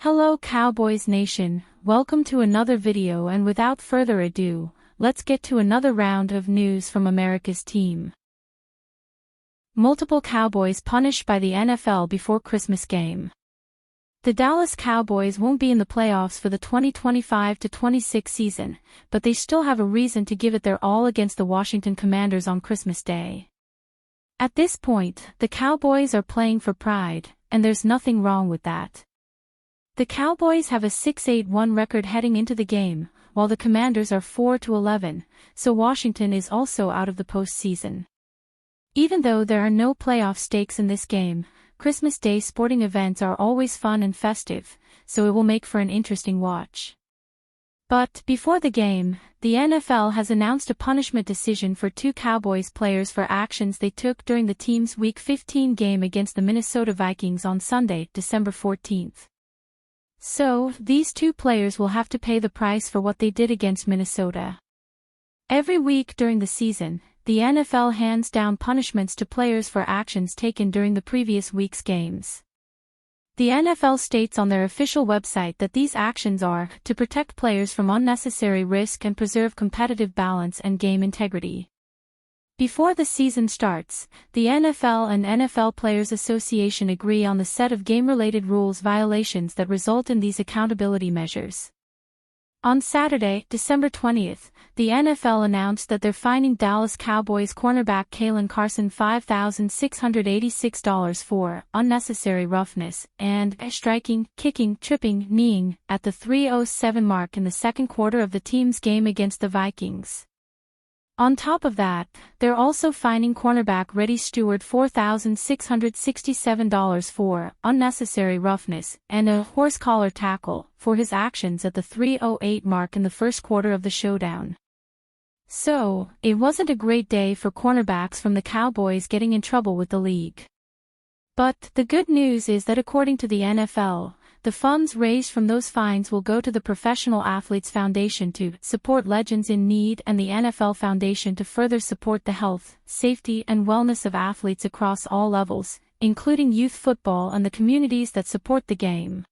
Hello Cowboys Nation, welcome to another video, and without further ado, let's get to another round of news from America's team. Multiple Cowboys punished by the NFL before Christmas game. The Dallas Cowboys won't be in the playoffs for the 2025-26 season, but they still have a reason to give it their all against the Washington Commanders on Christmas Day. At this point, the Cowboys are playing for pride, and there's nothing wrong with that. The Cowboys have a 6-8-1 record heading into the game, while the Commanders are 4-11, so Washington is also out of the postseason. Even though there are no playoff stakes in this game, Christmas Day sporting events are always fun and festive, so it will make for an interesting watch. But before the game, the NFL has announced a punishment decision for two Cowboys players for actions they took during the team's Week 15 game against the Minnesota Vikings on Sunday, December 14th. So, these two players will have to pay the price for what they did against Minnesota. Every week during the season, the NFL hands down punishments to players for actions taken during the previous week's games. The NFL states on their official website that these actions are to protect players from unnecessary risk and preserve competitive balance and game integrity. Before the season starts, the NFL and NFL Players Association agree on the set of game-related rules violations that result in these accountability measures. On Saturday, December 20th, the NFL announced that they're fining Dallas Cowboys cornerback Kalen Carson $5,686 for unnecessary roughness and striking, kicking, tripping, kneeing at the 3:07 mark in the second quarter of the team's game against the Vikings. On top of that, they're also fining cornerback Reddy Stewart $4,667 for unnecessary roughness and a horse collar tackle for his actions at the 3:08 mark in the first quarter of the showdown. So, it wasn't a great day for cornerbacks from the Cowboys getting in trouble with the league. But the good news is that according to the NFL, the funds raised from those fines will go to the Professional Athletes Foundation to support legends in need and the NFL Foundation to further support the health, safety and wellness of athletes across all levels, including youth football and the communities that support the game.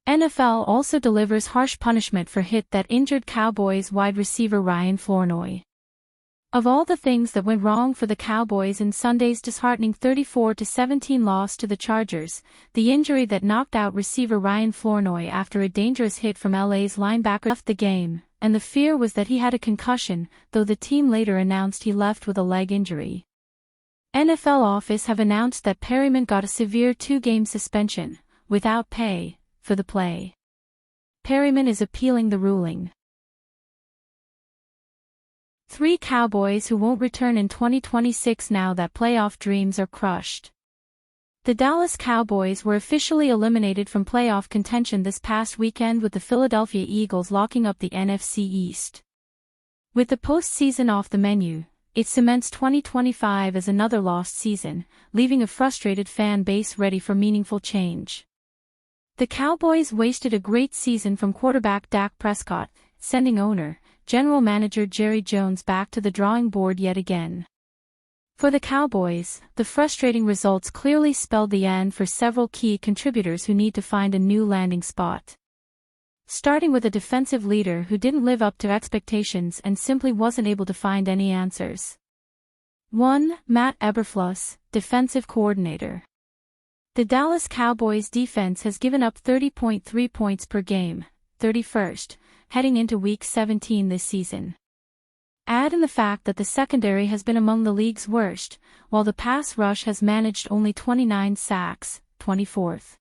NFL also delivers harsh punishment for hit that injured Cowboys wide receiver Ryan Flournoy. Of all the things that went wrong for the Cowboys in Sunday's disheartening 34-17 loss to the Chargers, the injury that knocked out receiver Ryan Flournoy after a dangerous hit from LA's linebacker left the game, and the fear was that he had a concussion, though the team later announced he left with a leg injury. NFL office have announced that Perryman got a severe 2-game suspension, without pay, for the play. Perryman is appealing the ruling. 3 Cowboys who won't return in 2026 now that playoff dreams are crushed. The Dallas Cowboys were officially eliminated from playoff contention this past weekend with the Philadelphia Eagles locking up the NFC East. With the postseason off the menu, it cements 2025 as another lost season, leaving a frustrated fan base ready for meaningful change. The Cowboys wasted a great season from quarterback Dak Prescott, sending owner, General Manager Jerry Jones back to the drawing board yet again. For the Cowboys, the frustrating results clearly spelled the end for several key contributors who need to find a new landing spot. Starting with a defensive leader who didn't live up to expectations and simply wasn't able to find any answers. 1. Matt Eberflus, defensive coordinator. The Dallas Cowboys defense has given up 30.3 points per game, 31st, heading into Week 17 this season. Add in the fact that the secondary has been among the league's worst, while the pass rush has managed only 29 sacks, 24th.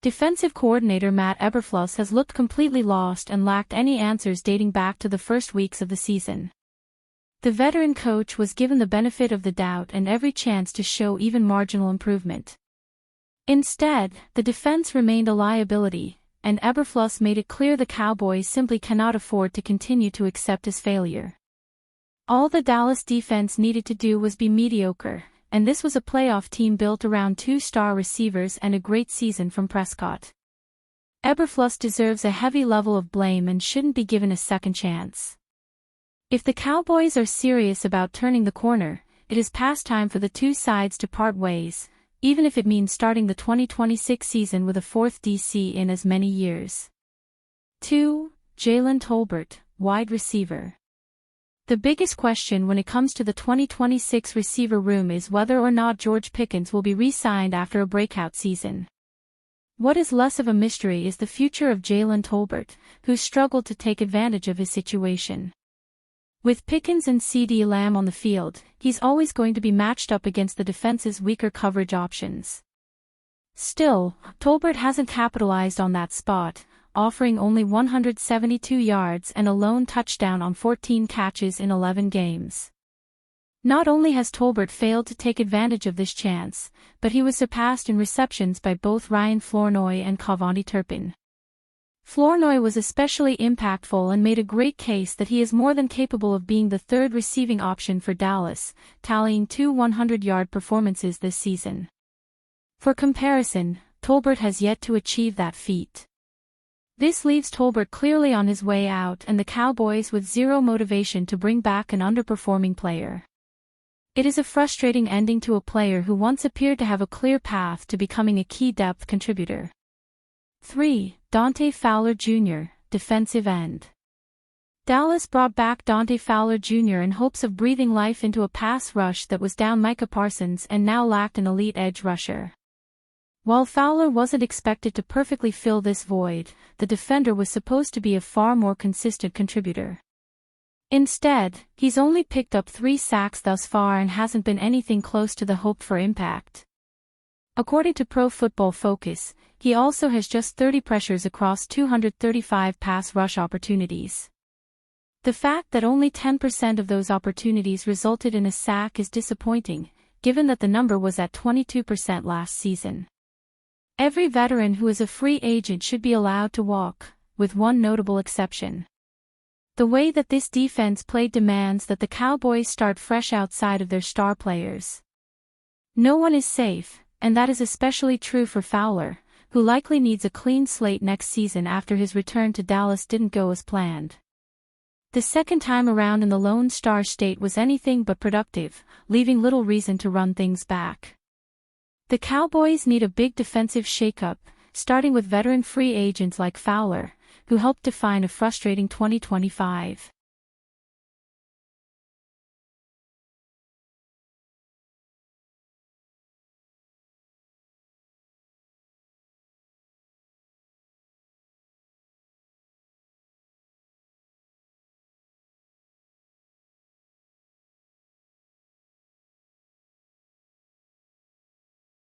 Defensive coordinator Matt Eberflus has looked completely lost and lacked any answers dating back to the first weeks of the season. The veteran coach was given the benefit of the doubt and every chance to show even marginal improvement. Instead, the defense remained a liability, and Eberflus made it clear the Cowboys simply cannot afford to continue to accept his failure. All the Dallas defense needed to do was be mediocre, and this was a playoff team built around 2-star receivers and a great season from Prescott. Eberflus deserves a heavy level of blame and shouldn't be given a second chance. If the Cowboys are serious about turning the corner, it is past time for the two sides to part ways, even if it means starting the 2026 season with a fourth DC in as many years. 2. Jalen Tolbert, wide receiver. The biggest question when it comes to the 2026 receiver room is whether or not George Pickens will be re-signed after a breakout season. What is less of a mystery is the future of Jalen Tolbert, who struggled to take advantage of his situation. With Pickens and CeeDee Lamb on the field, he's always going to be matched up against the defense's weaker coverage options. Still, Tolbert hasn't capitalized on that spot, offering only 172 yards and a lone touchdown on 14 catches in 11 games. Not only has Tolbert failed to take advantage of this chance, but he was surpassed in receptions by both Ryan Flournoy and Cavonte Turpin. Flournoy was especially impactful and made a great case that he is more than capable of being the third receiving option for Dallas, tallying 2 100-yard performances this season. For comparison, Tolbert has yet to achieve that feat. This leaves Tolbert clearly on his way out and the Cowboys with zero motivation to bring back an underperforming player. It is a frustrating ending to a player who once appeared to have a clear path to becoming a key depth contributor. 3. Dante Fowler Jr., defensive end. Dallas brought back Dante Fowler Jr. in hopes of breathing life into a pass rush that was down Micah Parsons and now lacked an elite edge rusher. While Fowler wasn't expected to perfectly fill this void, the defender was supposed to be a far more consistent contributor. Instead, he's only picked up 3 sacks thus far and hasn't been anything close to the hoped for impact. According to Pro Football Focus, he also has just 30 pressures across 235 pass rush opportunities. The fact that only 10% of those opportunities resulted in a sack is disappointing, given that the number was at 22% last season. Every veteran who is a free agent should be allowed to walk, with one notable exception. The way that this defense played demands that the Cowboys start fresh outside of their star players. No one is safe, and that is especially true for Fowler, who likely needs a clean slate next season after his return to Dallas didn't go as planned. The second time around in the Lone Star State was anything but productive, leaving little reason to run things back. The Cowboys need a big defensive shakeup, starting with veteran free agents like Fowler, who helped define a frustrating 2025.